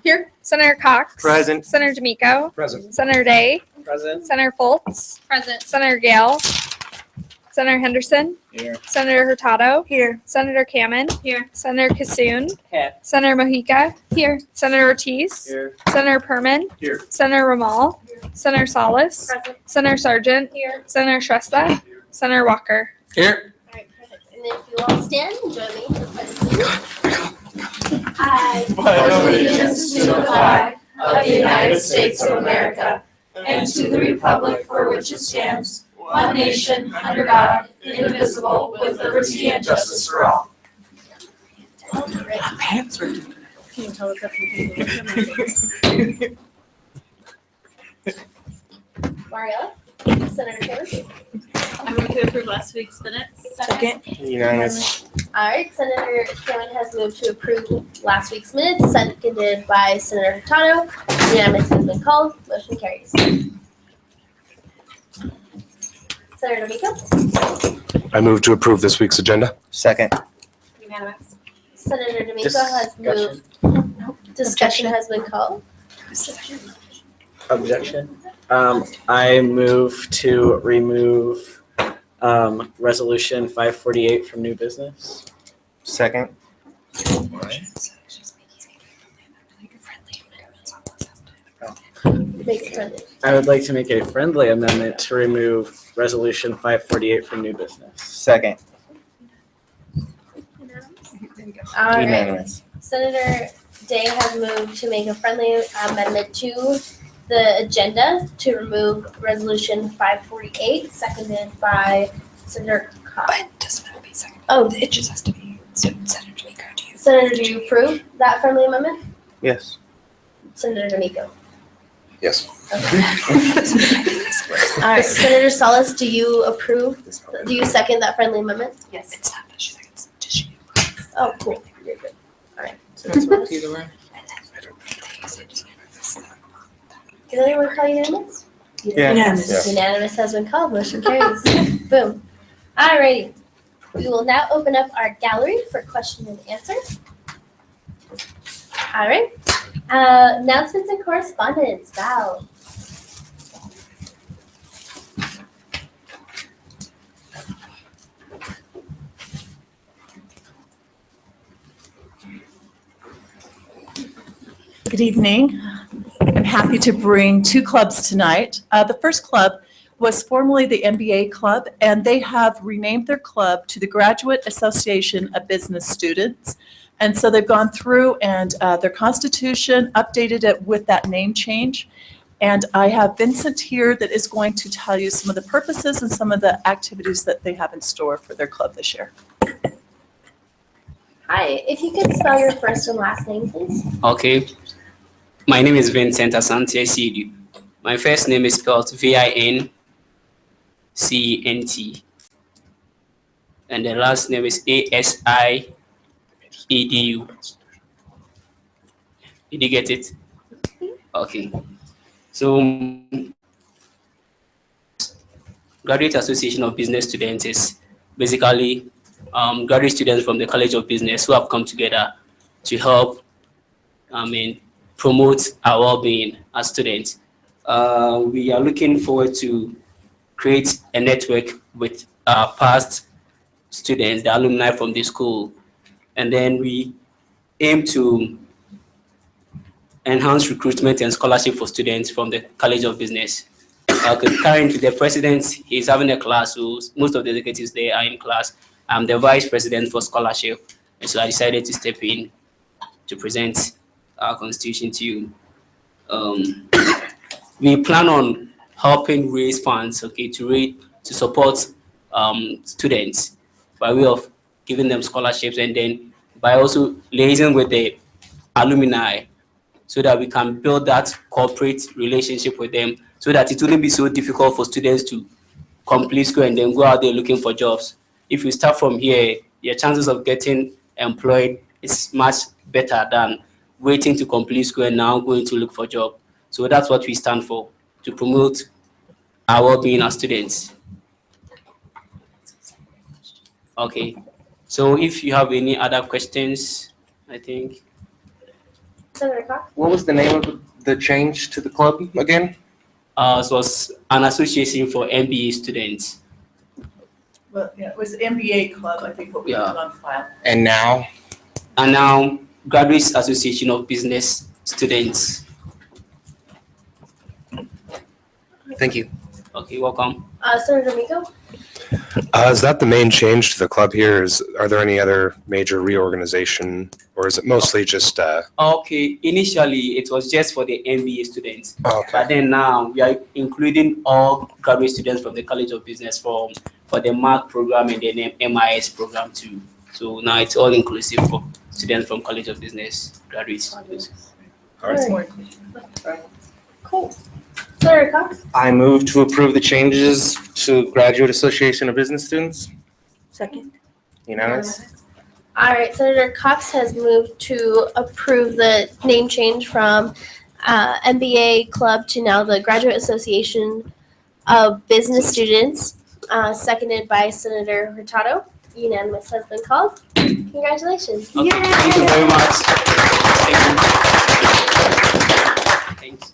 Here. Senator Cox. Present. Senator D'Amico. Present. Senator Day. Present. Senator Foltz. Present. Senator Gale. Senator Henderson. Here. Senator Hurtado. Here. Senator Kamen. Here. Senator Kassoon. Here. Senator Mojica. Here. Senator Ortiz. Here. Senator Perman. Here. Senator Ramal. Senator Salas. Present. Senator Sargent. Here. Senator Shrestha. Senator Walker. Here. All right, perfect. And then if you all stand and join me for Pledge. I pledge allegiance to the flag of the United States of America and to the republic for which it stands, one nation, under God, indivisible, with liberty and justice for all. Pants are. Can you tell us up Mariella? Senator Taylor? I move to approve last week's minutes. Second. Unanimous. All right, Senator Cameron has moved to approve last week's minutes, seconded by Senator Hurtado. Unanimous has been called. Motion carries. Senator D'Amico? I move to approve this week's agenda. Second. Unanimous. Senator D'Amico has moved. Discussion has been called. Objection. I move to remove resolution 548 from new business. Second. Make it friendly. I would like to make a friendly amendment to remove resolution 548 from new business. Second. All right. Unanimous. Senator Day has moved to make a friendly amendment to the agenda to remove resolution 548, seconded by Senator Cox. But doesn't have to be second. Oh, It just has to be. So Senator D'Amico, do you? Senator, do you approve that friendly amendment? Yes. Senator D'Amico. Yes. All right, Senator Salas, do you approve? Do you second that friendly amendment? Yes. It's not that she's like, it's tissue. Oh, cool. You're good. All right. Either way. Did anyone call unanimous? Yeah. Unanimous. Unanimous has been called. Motion carries. Boom. All righty. We will now open up our gallery for question and answer. All right. Announcements and correspondence. Val. Good evening. I'm happy to bring two clubs tonight. The first club was formerly the MBA Club, and they have renamed their club to the Graduate Association of Business Students. And so they've gone through and their constitution, updated it with that name change. And I have Vincent here that is going to tell you some of the purposes and some of the activities that they have in store for their club this year. Hi. If you could spell your first and last name, please. Okay. My name is Vincent Asante Asidu. My first name is spelled Vincent. And the last name is Asiedu. Did you get it? Okay. So, Graduate Association of Business Students is basically graduate students from the College of Business who have come together to help, promote our well-being as students. We are looking forward to create a network with our past students, the alumni from the school, and then we aim to enhance recruitment and scholarship for students from the College of Business. Currently, the president is having a class, so most of the executives there are in class. I'm the vice president for scholarship, and so I decided to step in to present our constitution to you. We plan on helping raise funds, to support students by way of giving them scholarships, and then by also liaising with the alumni so that we can build that corporate relationship with them so that it wouldn't be so difficult for students to complete school and then go out there looking for jobs. If you start from here, your chances of getting employed is much better than waiting to complete school and now going to look for a job. So that's what we stand for, to promote our well-being as students. Okay, so if you have any other questions, I think. Senator Cox? What was the name of the change to the club again? It was an association for MBA students. Well, yeah, it was the MBA club, I think, what we Yeah. put on file. And now? And now Graduates Association of Business Students. Thank you. Okay, welcome. Senator Miko? Is that the main change to the club here? Are there any other major reorganization, or is it mostly just, Okay, initially it was just for the MBA students, okay. but then now we are including all graduate students from the College of Business for the MARC program and the MIS program too. So now it's all inclusive for students from College of Business graduates. It's more inclusive. Cool. Senator Cox? I move to approve the changes to Graduate Association of Business Students. Second. Unanimous? All right, Senator Cox has moved to approve the name change from MBA Club to now the Graduate Association of Business Students, seconded by Senator Hurtado. Unanimous has been called. Congratulations. Okay, thank you very much. Thank you. Thanks.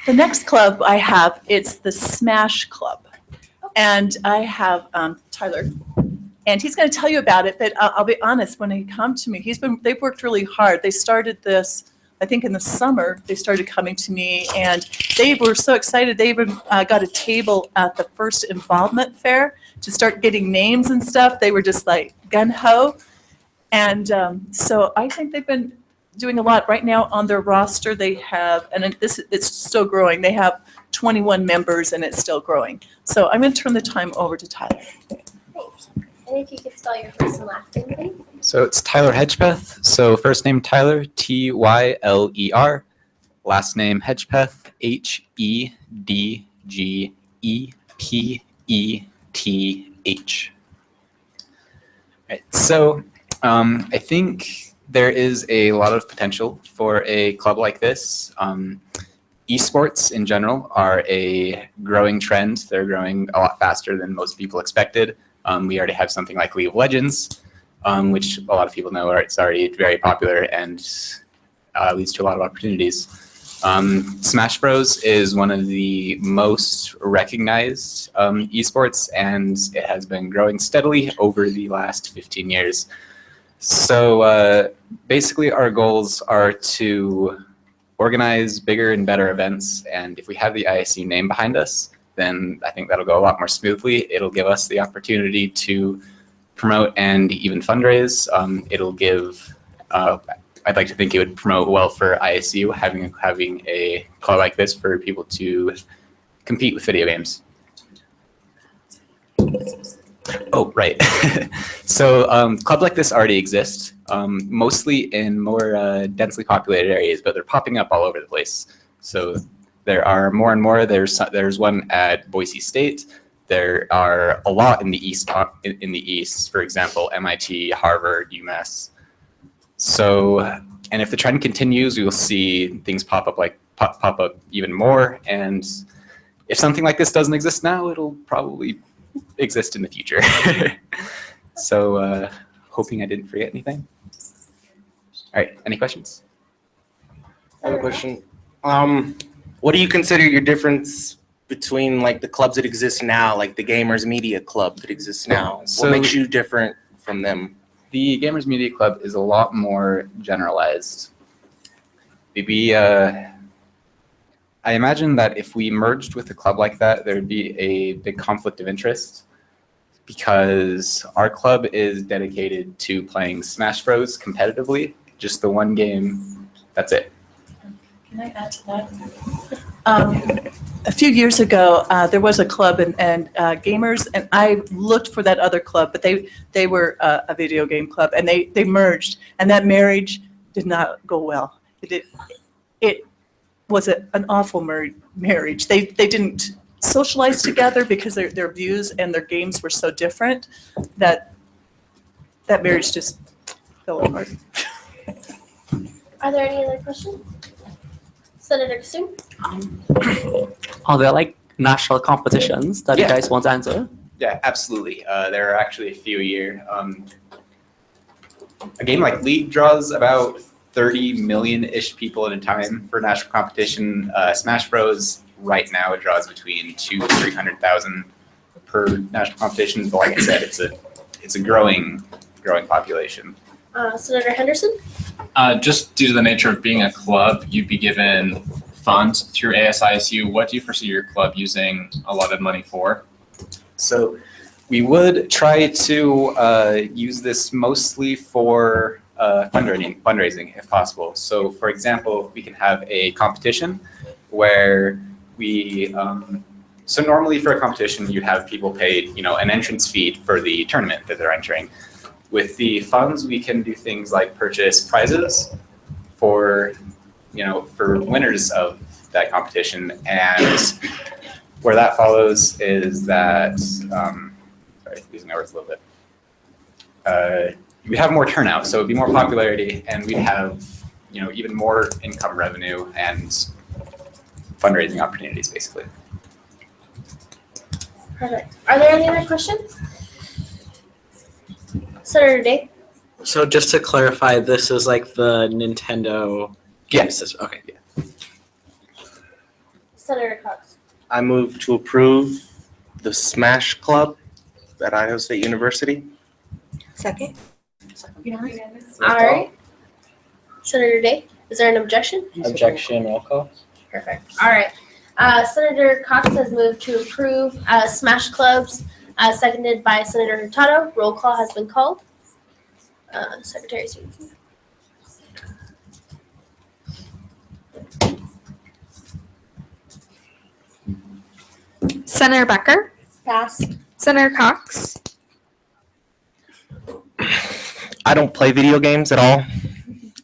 The next club I have, it's the Smash Club. And I have Tyler, and he's going to tell you about it, but I'll be honest, when he come to me, they've worked really hard. They started this, I think in the summer, they started coming to me, and they were so excited. They even got a table at the first involvement fair to start getting names and stuff. They were just like gung-ho. And so I think they've been doing a lot. Right now on their roster, they have, and it's still growing, they have 21 members and it's still growing. So I'm going to turn the time over to Tyler. Thanks. And if you could spell your first and last name, please. So it's Tyler Hedgepeth. So first name Tyler, Tyler. Last name Hedgepeth, Hedgepeth. Right. So I think there is a lot of potential for a club like this. Esports in general are a growing trend. They're growing a lot faster than most people expected. We already have something like League of Legends, which a lot of people know it's already very popular and leads to a lot of opportunities. Smash Bros is one of the most recognized esports, and it has been growing steadily over the last 15 years. So basically our goals are to organize bigger and better events, and if we have the ISU name behind us, then I think that'll go a lot more smoothly. It'll give us the opportunity to promote and even fundraise. It'll give, I'd like to think it would promote well for ISU, having a club like this for people to compete with video games. Oh, right. So clubs like this already exist, mostly in more densely populated areas, but they're popping up all over the place. So there are more and more. There's one at Boise State. There are a lot in the east. For example, MIT, Harvard, UMass. So, and if the trend continues, we will see things pop up even more. And if something like this doesn't exist now, it'll probably exist in the future. So, hoping I didn't forget anything. All right, any questions? I have a question. What do you consider your difference between like the clubs that exist now, like the Gamers Media Club that exists now? So- What makes you different from them? The Gamers Media Club is a lot more generalized. I imagine that if we merged with a club like that, there would be a big conflict of interest, because our club is dedicated to playing Smash Bros. Competitively, just the one game, that's it. Can I add to that? A few years ago, there was a club and gamers, and I looked for that other club, but they were a video game club, and they merged, and that marriage did not go well. It was an awful marriage. They didn't socialize together because their views and their games were so different that marriage just fell apart. Are there any other questions? Senator Kasum? Are there like national competitions that you Yeah. guys want to enter? Yeah, absolutely. There are actually a few a year. A game like League draws about 30 million-ish people at a time for national competition. Smash Bros. Right now it draws between 200,000 to 300,000 per national competition. But like I said, it's a growing population. Senator Henderson? Just due to the nature of being a club, you'd be given funds through ASISU. What do you foresee your club using allotted money for? So we would try to use this mostly for fundraising if possible. So for example, we can have a competition where we, so normally for a competition, you'd have people pay, an entrance fee for the tournament that they're entering. With the funds, we can do things like purchase prizes for winners of that competition. And where that follows is that, sorry, losing my words a little bit. We'd have more turnout, so it'd be more popularity, and we'd have, even more income revenue and fundraising opportunities, basically. Perfect. Are there any other questions? Senator Day? So just to clarify, this is like the Nintendo game system. Okay. Yeah. Senator Cox? I move to approve the Smash Club at Idaho State University. Second. All right. Senator Day, is there an objection? Objection, roll call. Perfect. All right. Senator Cox has moved to approve Smash Clubs, seconded by Senator Hurtado. Roll call has been called. Secretary Stevenson. Senator Becker, Pass. Senator Cox, I don't play video games at all.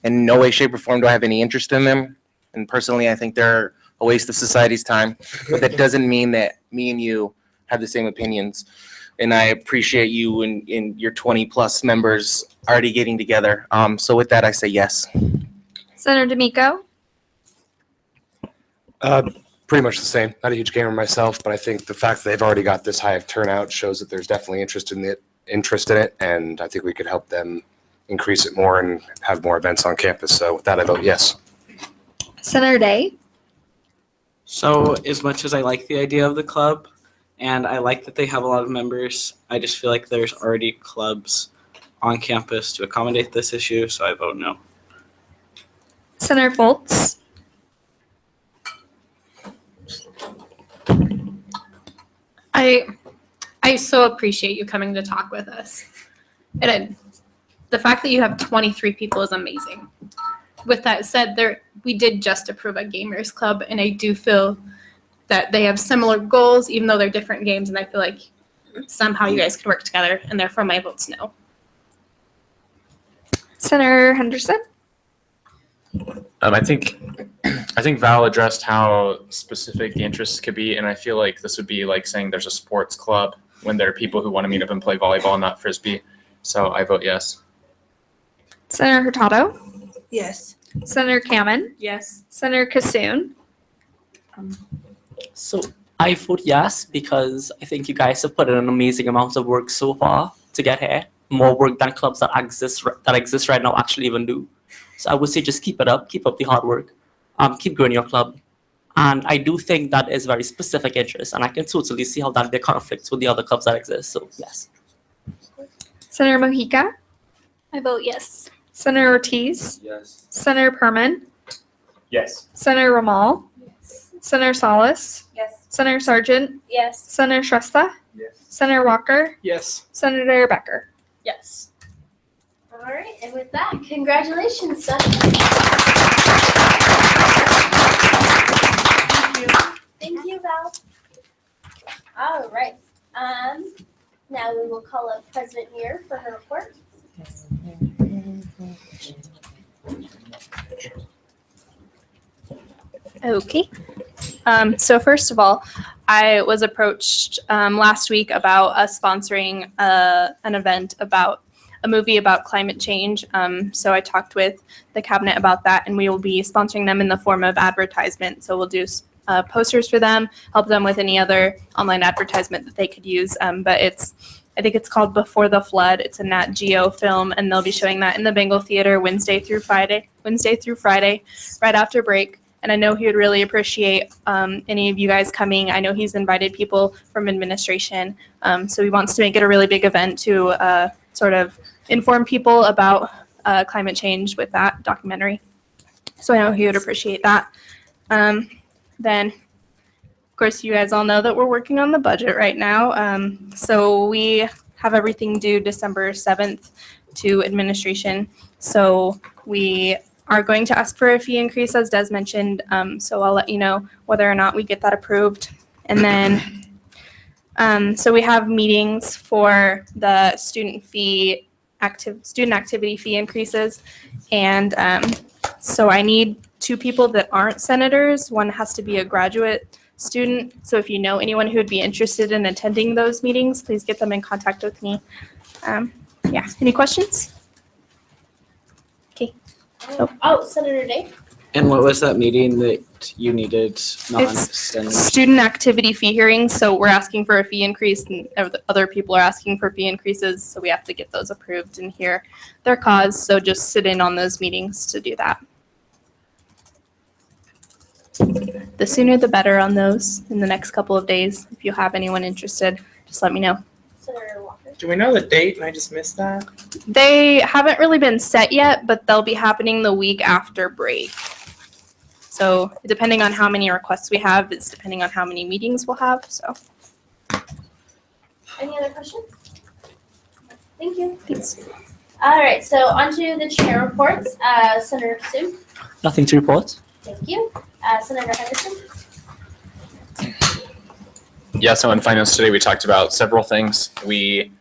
In no way, shape, or form do I have any interest in them. And personally, I think they're a waste of society's time. But that doesn't mean that me and you have the same opinions. And I appreciate you and your 20 plus members already getting together. So with that, I say yes. Senator D'Amico, Pretty much the same. Not a huge gamer myself, but I think the fact that they've already got this high of turnout shows that there's definitely interest in it, and I think we could help them increase it more and have more events on campus. So with that, I vote yes. Senator Day, So as much as I like the idea of the club, and I like that they have a lot of members, I just feel like there's already clubs on campus to accommodate this issue, so I vote no. Senator Foltz, I so appreciate you coming to talk with us. The fact that you have 23 people is amazing. With that said, we did just approve a gamers club, and I do feel that they have similar goals, even though they're different games, and I feel like somehow you guys could work together, and therefore my vote's no. Senator Henderson, I think Val addressed how specific the interests could be, and I feel like this would be like saying there's a sports club when there are people who want to meet up and play volleyball, not frisbee. So I vote yes. Senator Hurtado, Yes. Senator Kamen, Yes. Senator Kassoon, So I vote yes because I think you guys have put in an amazing amount of work so far to get here. More work than clubs that exist right now actually even do. So I would say just keep it up, keep up the hard work, keep growing your club. And I do think that is very specific interest, and I can totally see how that conflicts with the other clubs that exist. So yes. Senator Mojica, I vote yes. Senator Ortiz, Yes. Senator Perman, Yes. Senator Ramal, Senator Salas, Yes. Senator Sargent, Yes. Senator Shrestha, Yes. Senator Walker, Yes. Senator Becker. Yes. All right, and with that, congratulations, Seth. Thank you, Val. All right. Now we will call up President Muir for her report. Okay. So first of all, I was approached last week about us sponsoring an event about a movie about climate change. So I talked with the cabinet about that, and we will be sponsoring them in the form of advertisement. So we'll do posters for them, help them with any other online advertisement that they could use. But I think it's called Before the Flood. It's a Nat Geo film, and they'll be showing that in the Bengal Theater Wednesday through Friday, right after break. And I know he would really appreciate any of you guys coming. I know he's invited people from administration. So he wants to make it a really big event to sort of inform people about climate change with that documentary. So I know he would appreciate that. Then, of course, you guys all know that we're working on the budget right now. So we have everything due December 7th to administration. So we are going to ask for a fee increase, as Des mentioned. So I'll let you know whether or not we get that approved. And then, so we have meetings for the student activity fee increases. And so I need 2 people that aren't senators. One has to be a graduate student. So if you know anyone who would be interested in attending those meetings, please get them in contact with me. Yeah, any questions? Okay. Oh, Senator Day? And what was that meeting that you needed It's non-senators? student activity fee hearings, so we're asking for a fee increase and other people are asking for fee increases, so we have to get those approved and hear their cause, so just sit in on those meetings to do that. The sooner the better on those in the next couple of days. If you have anyone interested, just let me know. Senator Walker? Do we know the date and I just missed that? They haven't really been set yet, but they'll be happening the week after break. So depending on how many requests we have, it's depending on how many meetings we'll have, so. Any other questions? Thank you. Thanks. All right, so on to the chair reports. Senator Kasim? Nothing to report. Thank you. Senator Henderson? Yeah, so in finance today, we talked about several things. We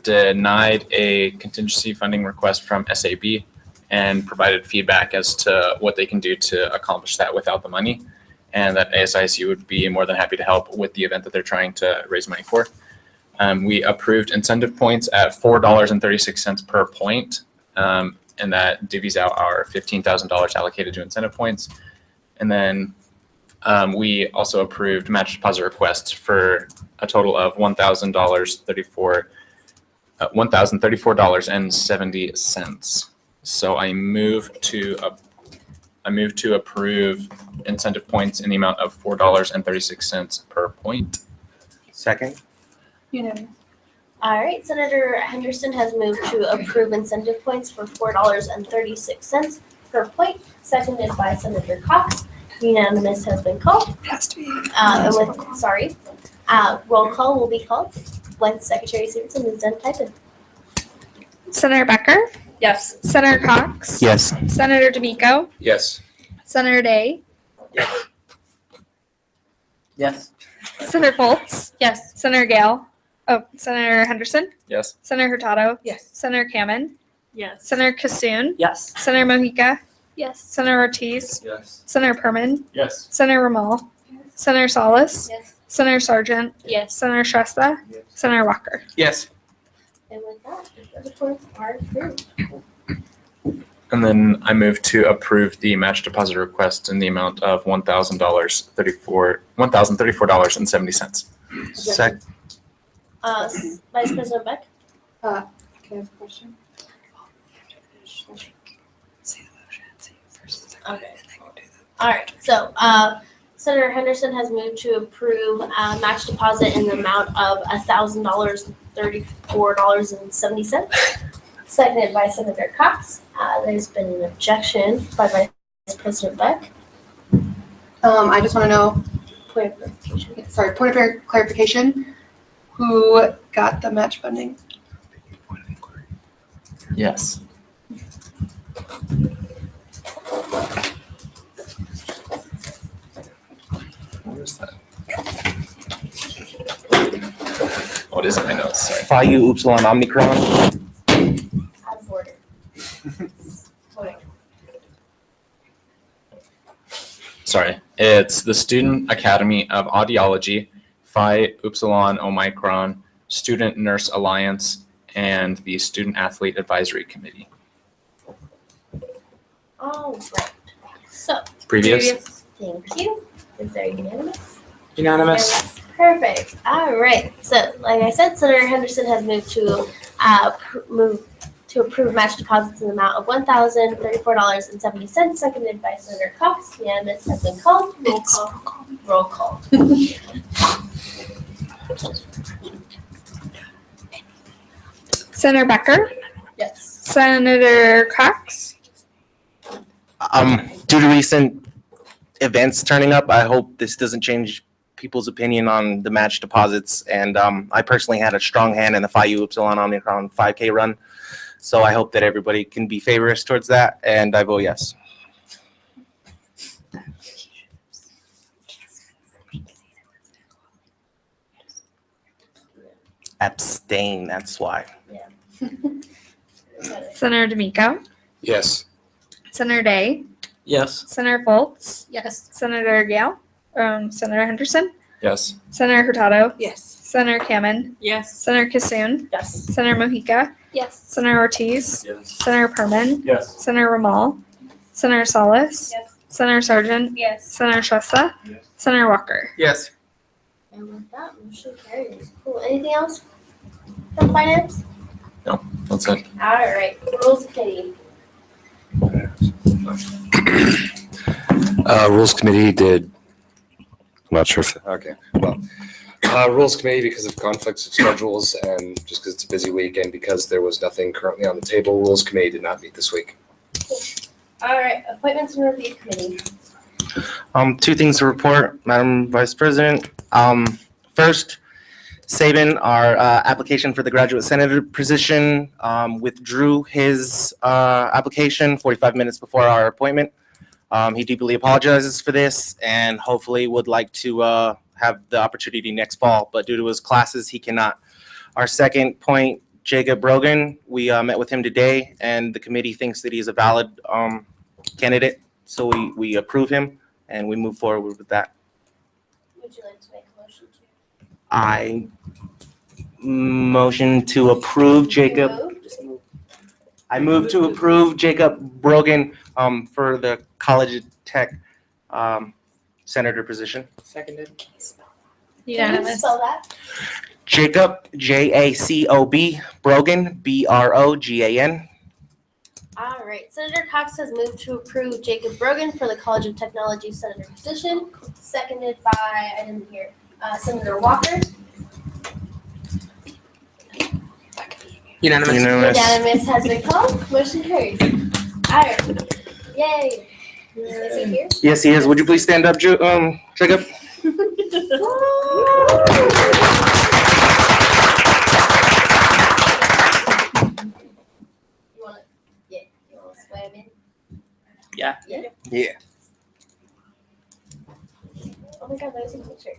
denied a contingency funding request from SAB and provided feedback as to what they can do to accomplish that without the money, and that ASISU would be more than happy to help with the event that they're trying to raise money for. We approved incentive points at $4.36 per point, and that divvies out our $15,000 allocated to incentive points. And then we also approved match deposit requests for a total of $1,034.70. So I move to approve incentive points in the amount of $4.36 per point. Second? All right, Senator Henderson has moved to approve incentive points for $4.36 per point, seconded by Senator Cox. Unanimous has been called. Has to be. Roll call will be called when Secretary Stevenson is done typing. Senator Becker? Yes. Senator Cox? Yes. Senator D'Amico? Yes. Senator Day? Yes. Senator Foltz? Yes. Senator Gale? Oh, Senator Henderson? Yes. Senator Hurtado? Yes. Senator Kamen? Yes. Senator Kassoon? Yes. Senator Mojica? Yes. Senator Ortiz? Yes. Senator Perman? Yes. Senator Ramal? Senator Salas? Yes. Senator Sargent? Yes. Senator Shrestha? Yes. Senator Walker? Yes. And with that, the points are approved. And then I move to approve the match deposit request in the amount of $1,034.70. Second? Vice President Beck? Can I have a question? Okay. All right, so Senator Henderson has moved to approve match deposit in the amount of $1,000, $34.70. Seconded by Senator Cox. There's been an objection by Vice President Beck. I just want to know, point of clarification, who got the match funding? Yes. What is that? What is it? My notes. Sorry. Phi U Upsilon Omicron? Out of order. Sorry. It's the Student Academy of Audiology, Phi Upsilon Omicron, Student Nurse Alliance, and the Student Athlete Advisory Committee. All right. So, Previous? Thank you. Is there unanimous? Unanimous. Perfect. All right. So, like I said, Senator Henderson has moved to approve match deposits in the amount of $1,034.70, seconded by Senator Cox. Unanimous has been called. Roll call. Roll call. Senator Becker, Yes. Senator Cox, Due to recent events turning up, I hope this doesn't change people's opinion on the match deposits. And I personally had a strong hand in the Phi U Upsilon Omicron 5K run. So I hope that everybody can be favorous towards that, and I vote yes. Abstain, that's why. Senator D'Amico, Yes. Senator Day, Yes. Senator Foltz, Yes. Senator Gale, Senator Henderson, Yes. Senator Hurtado, Yes. Senator Kamen, Yes. Senator Kissoon, Yes. Senator Mojica, Yes. Senator Ortiz, Yes. Senator Perman, Yes. Senator Ramal, Senator Salas, Yes. Senator Sargent, Yes. Senator Shrestha, Yes. Senator Walker. Yes. And with that, motion carries. Cool. Anything else from finance? That's it. All right. Rules Committee. Rules Committee did, I'm not sure if, okay, well, Rules Committee, because of conflicts of schedules and just because it's a busy week and because there was nothing currently on the table, Rules Committee did not meet this week. All right. Appointments and Review Committee. Two things to report, Madam Vice President. First, Saban, our application for the graduate senator position, withdrew his application 45 minutes before our appointment. He deeply apologizes for this and hopefully would like to have the opportunity next fall, but due to his classes, he cannot. Our second point, Jacob Brogan, we met with him today and the committee thinks that he's a valid candidate. So we approve him and we move forward with that. Would you like to make a motion to? I motion to approve Jacob. Move. I move to approve Jacob Brogan for the College Tech senator position. Seconded. Can you Unanimous. spell that? Jacob, Jacob, Brogan, Brogan. All right. Senator Cox has moved to approve Jacob Brogan for the College of Technology senator position, seconded by, I didn't hear, Senator Walker. Unanimous. Unanimous has been called. Motion carries. All right. Yay. Is he here? Yes, he is. Would you please stand up, Jacob? You wanna swear him in? Yeah. Yeah? Yeah. Oh my God, that was a cool shirt.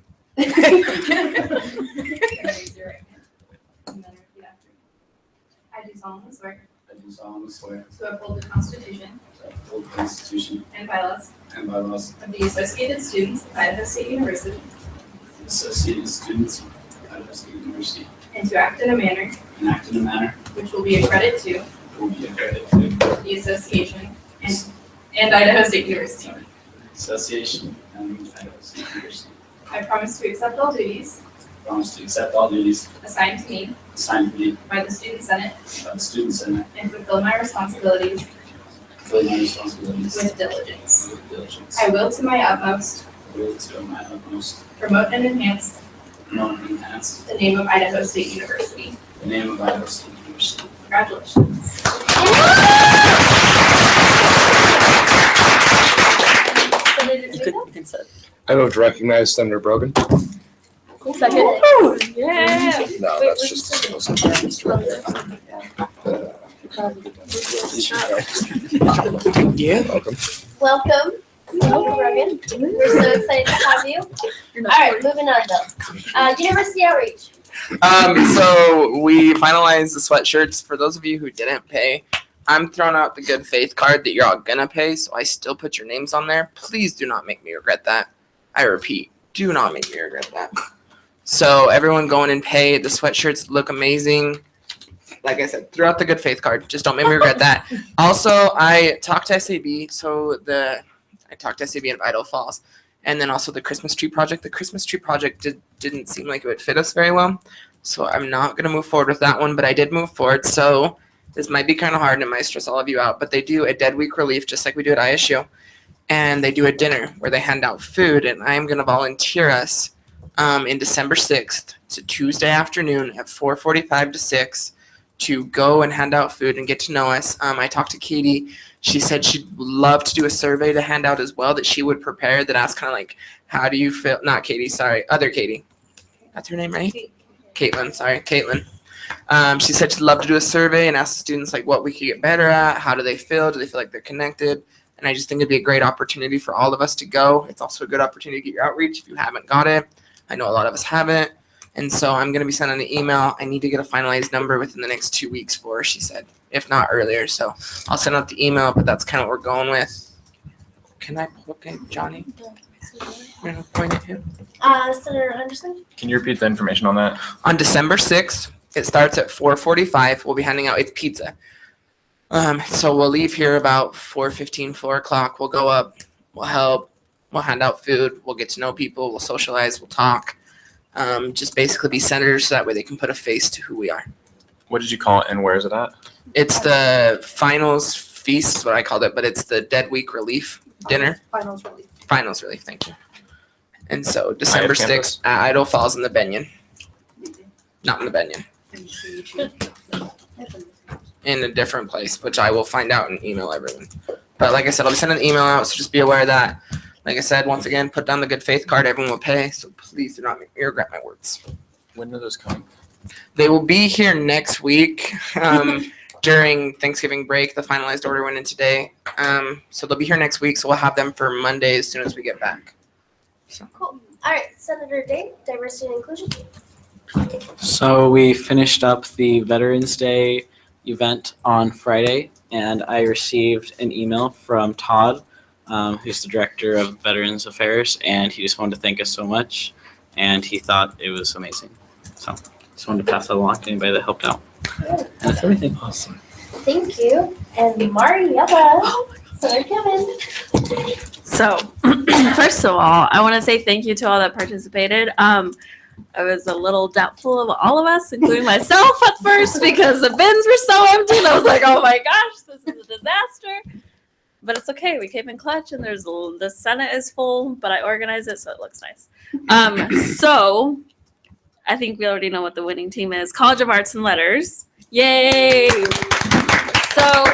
I do solemnly swear I do solemnly swear to uphold the Constitution to uphold the Constitution and bylaws and bylaws of the Associated Students of Idaho State University, of the Associated Students of Idaho State University, and to act in a manner and act in a manner which will be a credit to that will be a credit to the association and Idaho State University. the Association and Idaho State University. I promise to accept all duties I promise to accept all duties assigned to me assigned to me by the Student Senate by the Student Senate, and fulfill my responsibilities fulfill my responsibilities with diligence. with diligence. I will to my utmost I will to my utmost promote and enhance promote and enhance the name of Idaho State University. the name of Idaho State University. Congratulations. I vote to recognize Senator Brogan. Second. Yeah. No, that's just. Yeah. Welcome. Welcome. Welcome, Rogan. We're so excited to have you. All right, moving on though. University outreach. So we finalized the sweatshirts. For those of you who didn't pay, I'm throwing out the good faith card that you're all gonna pay, so I still put your names on there. Please do not make me regret that. I repeat, do not make me regret that. So everyone go in and pay. The sweatshirts look amazing. Like I said, throw out the good faith card. Just don't make me regret that. Also, I talked to SAB, so I talked to SAB of Idaho Falls. And then also the Christmas tree project. The Christmas tree project didn't seem like it would fit us very well. So I'm not going to move forward with that one, but I did move forward. So this might be kind of hard and it might stress all of you out, but they do a Dead Week relief just like we do at ISU. And they do a dinner where they hand out food, and I am going to volunteer us in December 6th. It's a Tuesday afternoon at 4:45 to 6 to go and hand out food and get to know us. I talked to Katie. She said she'd love to do a survey to hand out as well that she would prepare that asks kind of like, how do you feel? Not Katie, sorry, other Katie. That's her name, right? Caitlin, sorry, Caitlin. She said she'd love to do a survey and ask the students like what we could get better at. How do they feel? Do they feel like they're connected? And I just think it'd be a great opportunity for all of us to go. It's also a good opportunity to get your outreach if you haven't got it. I know a lot of us haven't. And so I'm going to be sending an email. I need to get a finalized number within the next 2 weeks for her, she said, if not earlier. So I'll send out the email, but that's kind of what we're going with. Can I look at Johnny? Point at him. Senator Henderson? Can you repeat the information on that? On December 6th, it starts at 4:45. We'll be handing out, it's pizza. So we'll leave here about 4:15, 4 o'clock. We'll go up, we'll help, we'll hand out food, we'll get to know people, we'll socialize, we'll talk. Just basically be senators so that way they can put a face to who we are. What did you call it and where is it at? It's the finals feast is what I called it, but it's the Dead Week relief dinner. Finals relief. Finals relief, thank you. And so December campus? 6th at Idaho Falls in the Benyon. Not in the Benyon. In a different place, which I will find out and email everyone. But like I said, I'll be sending an email out, so just be aware of that. Like I said, once again, put down the good faith card. Everyone will pay, so please do not make me regret my words. When are those coming? They will be here next week during Thanksgiving break. The finalized order went in today. So they'll be here next week, so we'll have them for Monday as soon as we get back. Cool. All right, Senator Day, diversity and inclusion. So we finished up the Veterans Day event on Friday, and I received an email from Todd, who's the director of Veterans Affairs, and he just wanted to thank us so much, and he thought it was amazing. So just wanted to pass that along to anybody that helped out. And that's everything. Awesome. Thank you. And Mariella, Senator Kevin. So, first of all, I want to say thank you to all that participated. I was a little doubtful of all of us, including myself at first, because the bins were so empty. And I was like, oh my gosh, this is a disaster. But it's okay. We came in clutch, and the Senate is full, but I organized it, so it looks nice. So I think we already know what the winning team is. College of Arts and Letters. Yay! So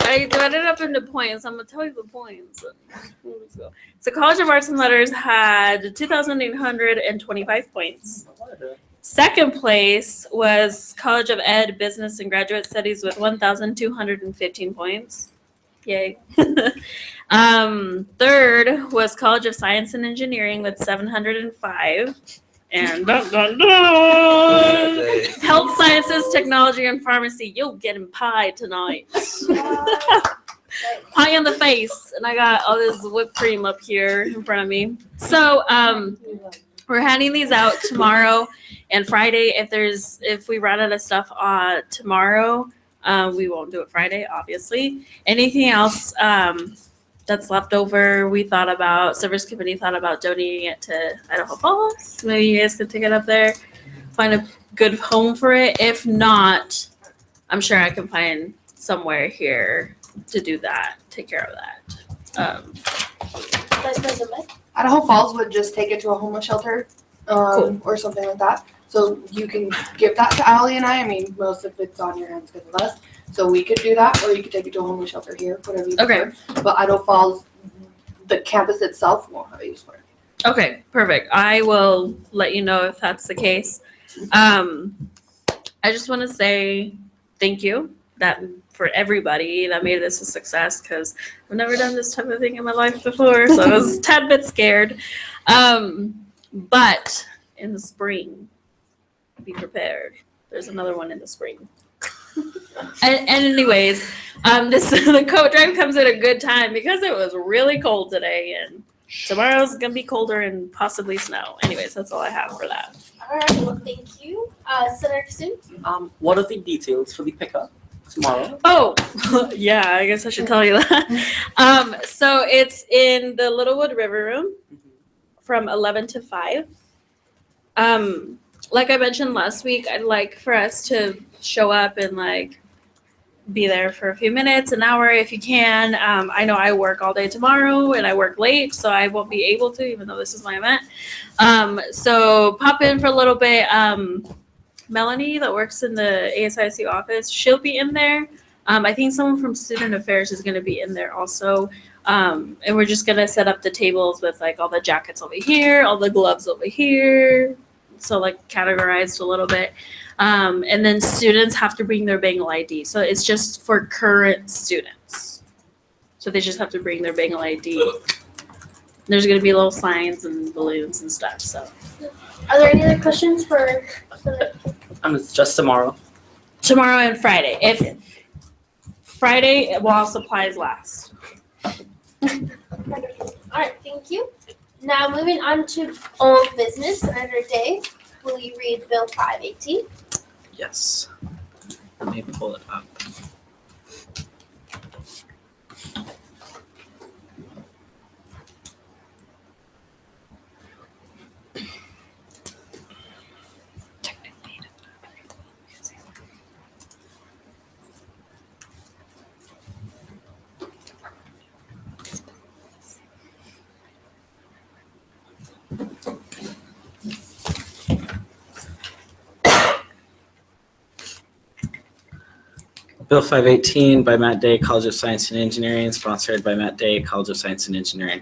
I divided it up into points. I'm going to tell you the points. So College of Arts and Letters had 2,825 points. Second place was College of Ed, Business and Graduate Studies with 1,215 points. Yay. Third was College of Science and Engineering with 705. And Health Sciences, Technology, and Pharmacy. You're getting pie tonight. Pie in the face. And I got all this whipped cream up here in front of me. So we're handing these out tomorrow and Friday. If we run out of stuff tomorrow, we won't do it Friday, obviously. Anything else that's left over, Service Committee thought about donating it to Idaho Falls. Maybe you guys could take it up there, find a good home for it. If not, I'm sure I can find somewhere here to do that, take care of that. Vice President Mike? Idaho Falls would just take it to a homeless shelter or something like that. So you can give that to Allie and I. I mean, most of it's on your hands because of us. So we could do that, or you could take it to a homeless shelter here, whatever you prefer. But Idaho Falls, the campus itself won't have a use for it. Okay, perfect. I will let you know if that's the case. I just want to say thank you for everybody that made this a success, because I've never done this type of thing in my life before, so I was a tad bit scared. But in the spring, be prepared. There's another one in the spring. And anyways, the coat drive comes at a good time because it was really cold today, and tomorrow's gonna be colder and possibly snow. Anyways, that's all I have for that. All right, well, thank you. Senator Kassoon? What are the details for the pickup? Tomorrow. Oh, yeah, I guess I should tell you that. So it's in the Littlewood River Room from 11 to 5. Like I mentioned last week, I'd like for us to show up and like be there for a few minutes, an hour if you can. I know I work all day tomorrow and I work late, so I won't be able to, even though this is my event. So pop in for a little bit. Melanie that works in the ASIC office, she'll be in there. I think someone from Student Affairs is going to be in there also. And we're just going to set up the tables with like all the jackets over here, all the gloves over here. So like categorized a little bit. And then students have to bring their Bengal ID. So it's just for current students. So they just have to bring their Bengal ID. There's going to be little signs and balloons and stuff. So Are there any other questions for? It's just tomorrow. tomorrow and Friday. If Friday while supplies last. All right, thank you. Now moving on to old business. Senator Day, will you read Bill 518? Yes. Let me pull it up. Bill 518 by Matt Day, College of Science and Engineering, sponsored by Matt Day, College of Science and Engineering.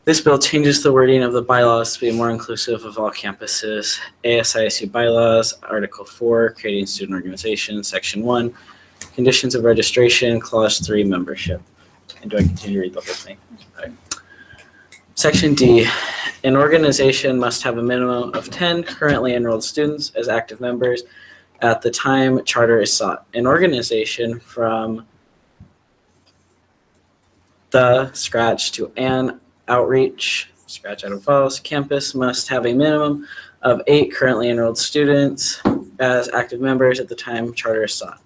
This bill changes the wording of the bylaws to be more inclusive of all campuses. ASISU bylaws, Article 4, creating student organizations, Section 1, conditions of registration, Clause 3, membership. And do I continue to read the whole thing? Okay. Section D, an organization must have a minimum of 10 currently enrolled students as active members at the time charter is sought. An organization from the scratch to an outreach, scratch out of falls, campus must have a minimum of 8 currently enrolled students as active members at the time charter is sought.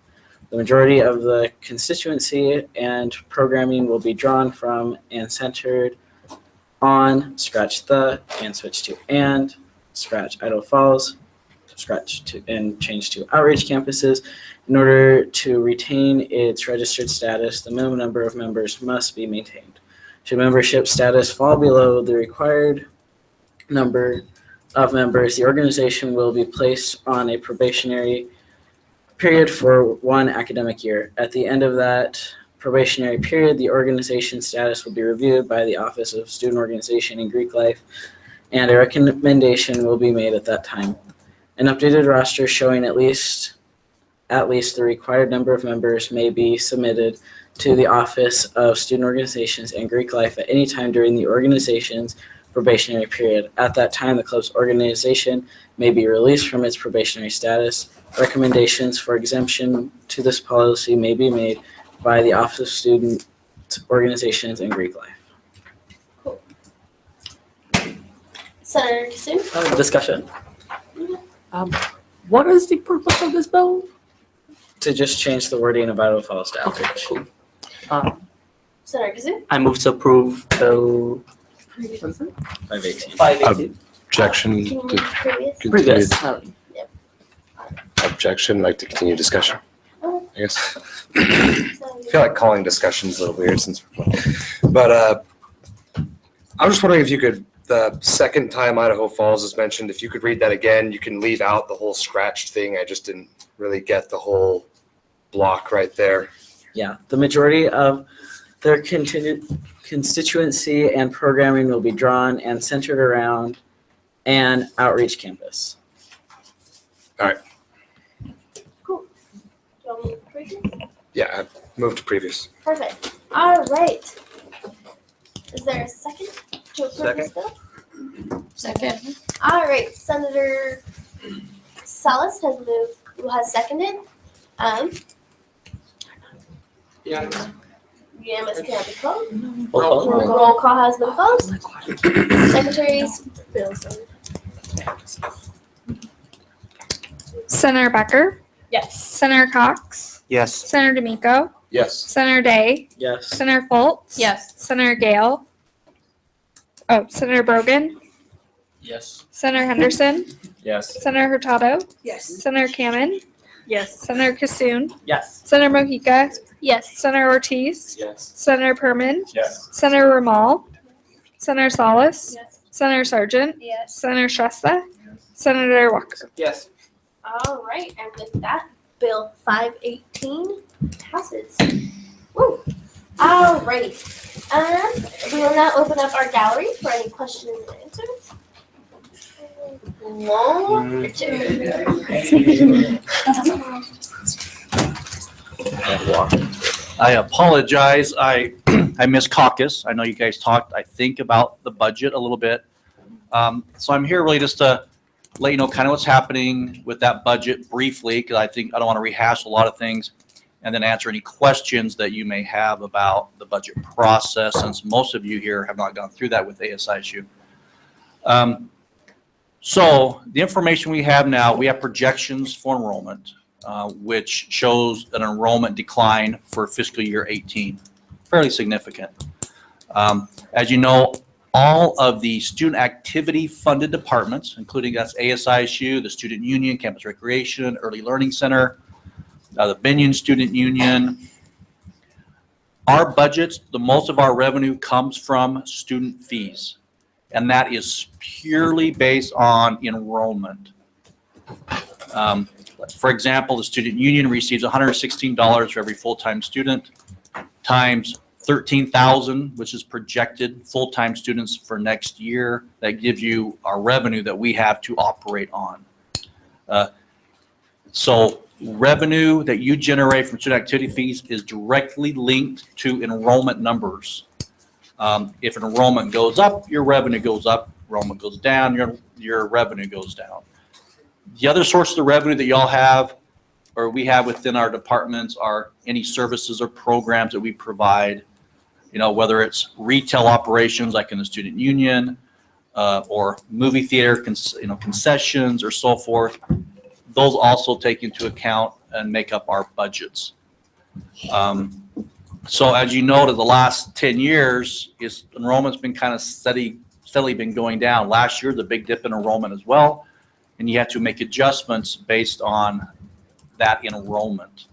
The majority of the constituency and programming will be drawn from and centered on scratch the and switch to and scratch Idaho Falls, scratch to and change to outreach campuses. In order to retain its registered status, the minimum number of members must be maintained. Should membership status fall below the required number of members, the organization will be placed on a probationary period for 1 academic year. At the end of that probationary period, the organization status will be reviewed by the Office of Student Organization and Greek Life, and a recommendation will be made at that time. An updated roster showing at least the required number of members may be submitted to the Office of Student Organizations and Greek Life at any time during the organization's probationary period. At that time, the club's organization may be released from its probationary status. Recommendations for exemption to this policy may be made by the Office of Student Organizations and Greek Life. Senator Kassoon? Discussion. What is the purpose of this bill? To just change the wording of Idaho Falls to outreach. Senator Kassoon? I move to approve Bill 518. 518. Objection. Can you read previous? Previous. Objection. Like to continue discussion. Okay. I guess. I feel like calling discussions a little weird since we're playing. But I was just wondering if you could, the second time Idaho Falls is mentioned, if you could read that again. You can leave out the whole scratched thing. I just didn't really get the whole block right there. Yeah, the majority of their constituency and programming will be drawn and centered around an outreach campus. All right. Cool. Do you want me to previous? Yeah, I moved to previous. Perfect. All right. Is there a second to approve this bill? Second. All right, Senator Salas has seconded. Unanimous cannot be closed. Roll call has been closed. Secretary's bills. Senator Becker, Yes. Senator Cox. Yes. Senator D'Amico. Yes. Senator Day. Yes. Senator Foltz. Yes. Senator Gale. Oh, Senator Brogan. Yes. Senator Henderson. Yes. Senator Hurtado. Yes. Senator Kamen. Yes. Senator Kasoon. Yes. Senator Mojica. Yes. Senator Ortiz. Yes. Senator Perman. Yes. Senator Ramal. Senator Salas. Yes. Senator Sargent. Yes. Senator Shrestha. Senator Walker. Yes. All right, and with that, Bill 518 passes. Woo. All right. We will now open up our gallery for any questions and answers. No. I apologize. I missed caucus. I know you guys talked, I think, about the budget a little bit. So I'm here really just to let you know kind of what's happening with that budget briefly, because I don't want to rehash a lot of things, and then answer any questions that you may have about the budget process, since most of you here have not gone through that with ASISU. So the information we have now, we have projections for enrollment, which shows an enrollment decline for fiscal year 18, fairly significant. As you know, all of the student activity funded departments, including that's ASISU, the Student Union, Campus Recreation, Early Learning Center, the Binion Student Union. Our budgets, the most of our revenue comes from student fees, and that is purely based on enrollment. For example, the Student Union receives $116 for every full-time student times 13,000, which is projected full-time students for next year. That gives you our revenue that we have to operate on. So revenue that you generate from student activity fees is directly linked to enrollment numbers. If enrollment goes up, your revenue goes up. Enrollment goes down, your revenue goes down. The other sources of revenue that y'all have, or we have within our departments, are any services or programs that we provide. You know, whether it's retail operations like in the Student Union, or movie theater, concessions or so forth. Those also take into account and make up our budgets. So as you know, to the last 10 years, enrollment's been kind of steadily been going down. Last year, the big dip in enrollment as well, and you had to make adjustments based on that enrollment.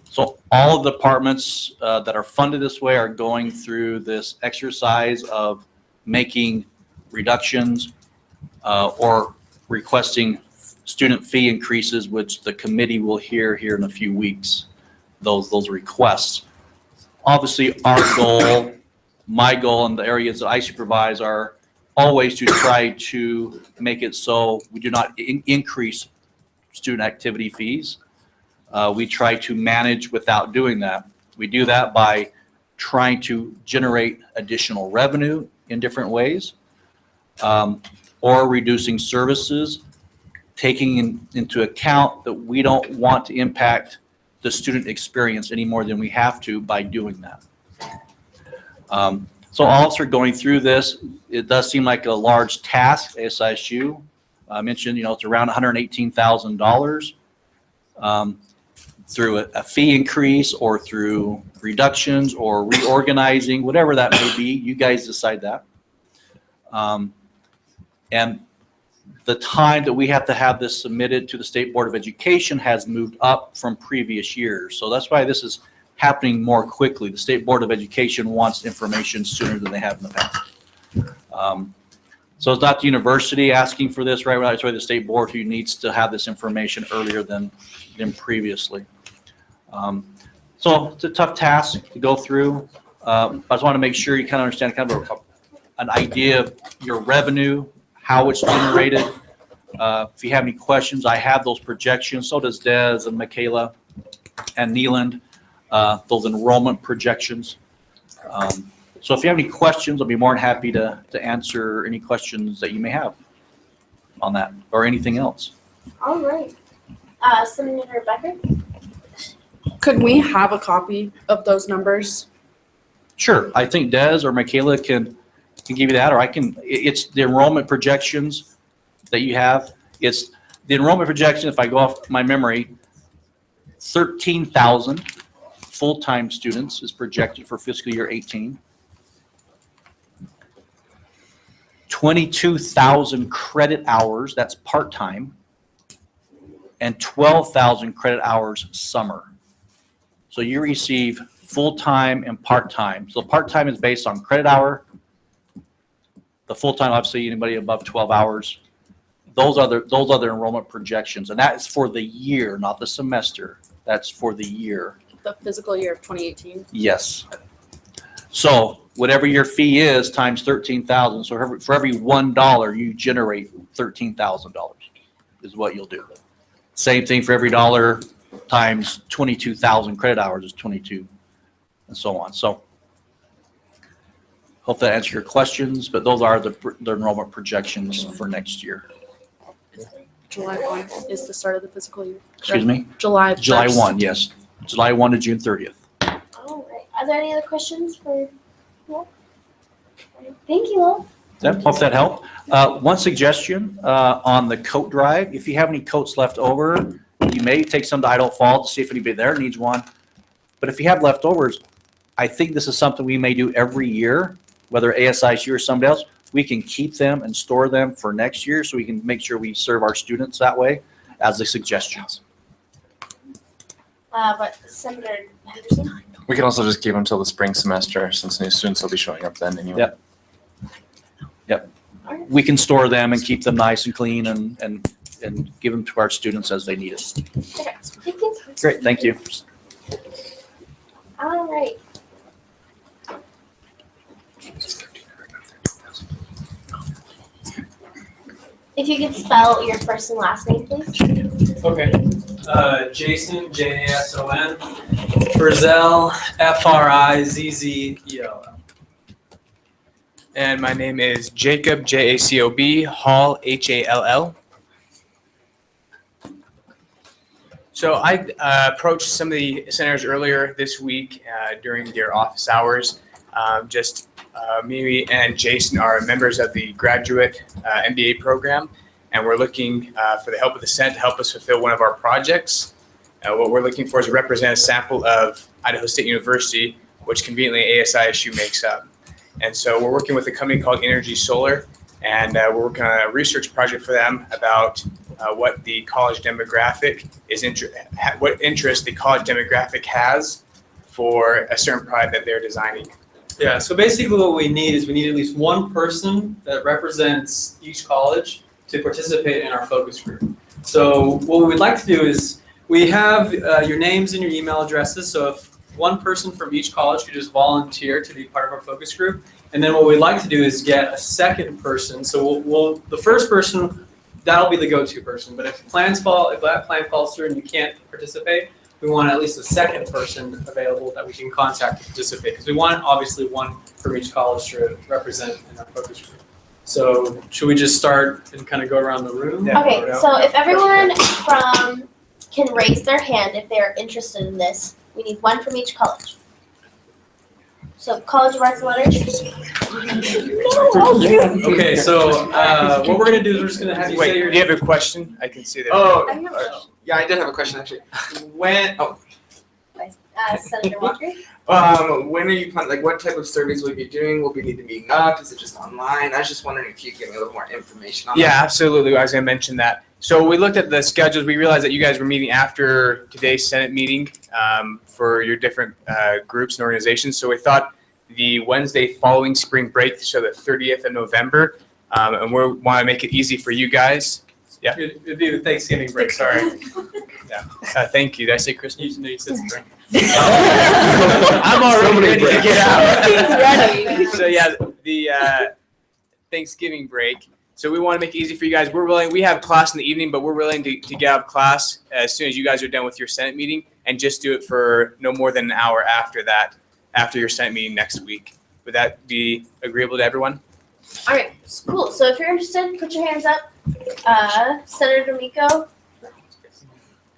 So all of the departments that are funded this way are going through this exercise of making reductions or requesting student fee increases, which the committee will hear here in a few weeks, those requests. Obviously, our goal, my goal, and the areas that I supervise are always to try to make it so we do not increase student activity fees. We try to manage without doing that. We do that by trying to generate additional revenue in different ways, or reducing services, taking into account that we don't want to impact the student experience any more than we have to by doing that. So all of us are going through this. It does seem like a large task. ASISU, I mentioned, it's around $118,000 through a fee increase or through reductions or reorganizing, whatever that may be. You guys decide that. And the time that we have to have this submitted to the State Board of Education has moved up from previous years. So that's why this is happening more quickly. The State Board of Education wants information sooner than they have in the past. So it's not the university asking for this, right? It's really the State Board who needs to have this information earlier than previously. So it's a tough task to go through. I just want to make sure you kind of understand kind of an idea of your revenue, how it's generated. If you have any questions, I have those projections. So does Des and Michaela and Neeland, those enrollment projections. So if you have any questions, I'll be more than happy to answer any questions that you may have on that or anything else. All right. Senator Becker? Could we have a copy of those numbers? Sure. I think Des or Michaela can give you that, or I can. It's the enrollment projections that you have. It's the enrollment projection, if I go off my memory, 13,000 full-time students is projected for fiscal year 18. 22,000 credit hours, that's part-time, and 12,000 credit hours summer. So you receive full-time and part-time. So part-time is based on credit hour. The full-time, obviously, anybody above 12 hours. Those are the enrollment projections, and that is for the year, not the semester. That's for the year. The fiscal year of 2018. Yes. So whatever your fee is times 13,000. So for every $1 you generate $13,000 is what you'll do. Same thing for every dollar times 22,000 credit hours is 22, and so on. So hope that answers your questions, but those are the enrollment projections for next year. July 1 is the start of the fiscal year. Excuse me? July 1st. 1, yes. July 1 to June 30th. All right. Are there any other questions for? Yeah. Thank you all. Hope that helped. One suggestion on the coat drive, if you have any coats left over, you may take some to Idaho Falls to see if anybody there needs one. But if you have leftovers, I think this is something we may do every year, whether ASISU or somebody else. We can keep them and store them for next year so we can make sure we serve our students that way as a suggestion. But Senator Henderson? We can also just keep them till the spring semester since new students will be showing up then anyway. Yep. Yep. We can store them and keep them nice and clean and give them to our students as they need it. Okay. Thank you. Great, thank you. All right. If you could spell your first and last name, please. Okay. Jason, Jason. Frizzell, Frizzell. And my name is Jacob, Jacob, Hall, Hall. So I approached some of the senators earlier this week during their office hours. Me and Jason are members of the graduate MBA program, and we're looking for the help of the Senate to help us fulfill one of our projects. What we're looking for is a representative sample of Idaho State University, which conveniently ASISU makes up. And so we're working with a company called Energy Solar, and we're working on a research project for them about what the college demographic is, what interest the college demographic has for a certain product that they're designing. Yeah, so basically what we need is we need at least one person that represents each college to participate in our focus group. So what we'd like to do is we have your names and your email addresses. So if one person from each college could just volunteer to be part of our focus group. And then what we'd like to do is get a second person. So the first person, that'll be the go-to person. But if that plan falls through and you can't participate, we want at least a second person available that we can contact to participate. Because we want obviously one from each college to represent in our focus group. So should we just start and kind of go around the room? Okay, so if everyone can raise their hand if they're interested in this, we need one from each college. So College of Arts and Letters. Okay, so what we're gonna do is we're just gonna have you say your. Do you have a question? I can see that. Yeah, I did have a question actually. Senator Walker. When are you planning? Like, what type of surveys will you be doing? Will we need to be up? Is it just online? I was just wondering if you could give me a little more information on Yeah, that. absolutely. I was going to mention that. So we looked at the schedules. We realized that you guys were meeting after today's Senate meeting for your different groups and organizations. So we thought the Wednesday following spring break, so the 30th of November, and we want to make it easy for you guys. Yeah. It'd be the Thanksgiving break. Sorry. Yeah. Thank you. Did I say Christmas? No, you said spring. I'm already ready to get out. He's ready. So yeah, the Thanksgiving break. So we want to make it easy for you guys. We have class in the evening, but we're willing to get out of class as soon as you guys are done with your Senate meeting and just do it for no more than an hour after that, after your Senate meeting next week. Would that be agreeable to everyone? All right, cool. So if you're interested, put your hands up. Senator D'Amico.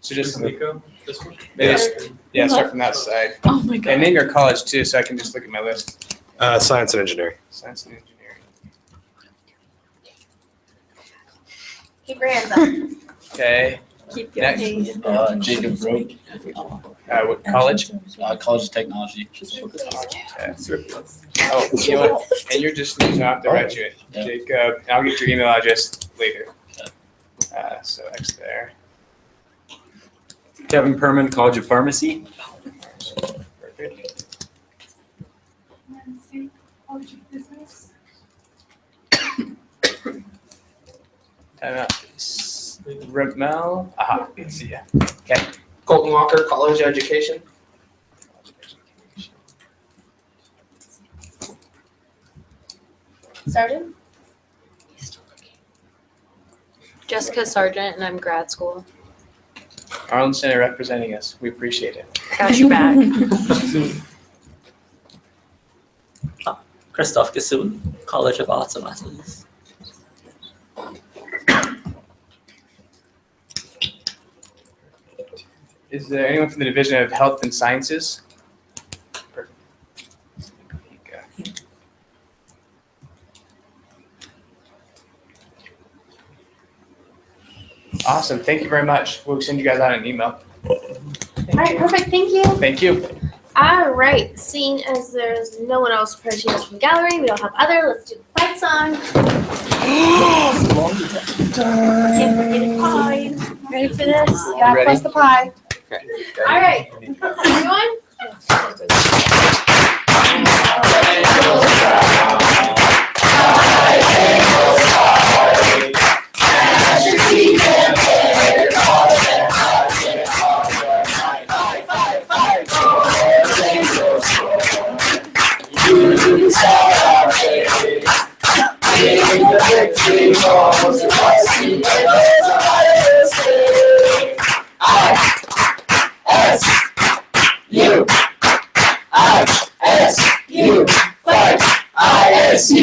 So just D'Amico, this one? Yeah, start from that side. Oh my God. And name your college too, so I can just look at my list. Science and engineering. Science and engineering. Keep your hands up. Okay. Keep Next. Jacob Rowe. What college? College of Technology. Oh, you know what? And you're just not the graduate. Yeah. Jacob, I'll get your email address later. So X there. Kevin Perman, College of Pharmacy. Perfect. Time out. Ramel. Aha, I see ya. Okay. Colton Walker, College Education. Sergeant? Jessica Sargent, and I'm grad school. Arlen Center representing us. We appreciate it. Got your back. Christoph Gassoon, College of Arts and Letters. Is there anyone from the Division of Health and Sciences? Perfect. Awesome. Thank you very much. We'll send you guys out an email. All right, perfect. Thank you. Thank you. All right, seeing as there's no one else prepared to us from gallery, we don't have other, let's do the fight song. Can't forget a pie. Ready for this? You gotta press the pie. All right, everyone?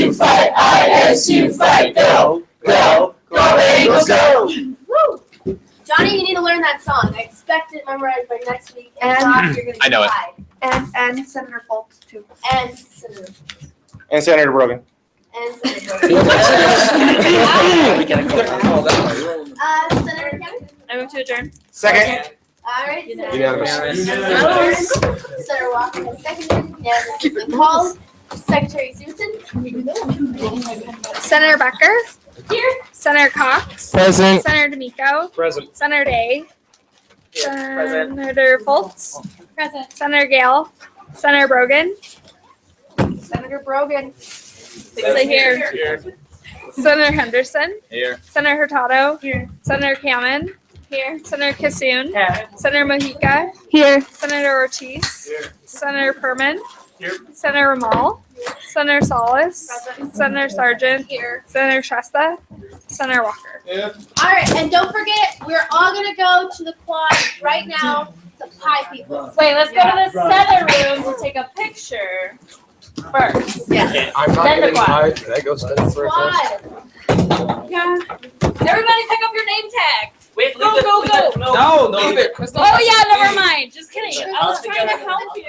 ISU fight, go, go, go Eagles, go! Woo! Johnny, you need to learn that song. I expect it memorized by next week. And if And- not, you're gonna I know it. get And Senator Fultz too. And Senator. And Senator Brogan. And Senator. Senator Kevin? I move to adjourn. Second. All right. Unanimous. Senator Walker has seconded. Unanimously called. Secretary Susan? Senator Becker. Here. Senator Cox. Present. Senator D'Amico. Present. Senator Day. Senator Foltz. Present. Senator Gale. Senator Brogan. Senator Brogan. Say here. Senator Henderson. Here. Senator Hurtado. Here. Senator Kamen. Here. Senator Kissoon. Here. Senator Mojica. Here. Senator Ortiz. Here. Senator Perman. Here. Senator Ramal. Senator Solis. Senator Sargent. Here. Senator Shrestha. Senator Walker. All right, and don't forget, we're all gonna go to the quad right now to pie people. Wait, let's go to the center room to take a picture first. Yeah. I'm not Then the getting quad. high. Can I go study for a first? Quad. Yeah. Everybody pick up your name tag. Wait, Go, go, go. No, leave it. Oh yeah, never mind. Just kidding. I was Alice, trying to help you.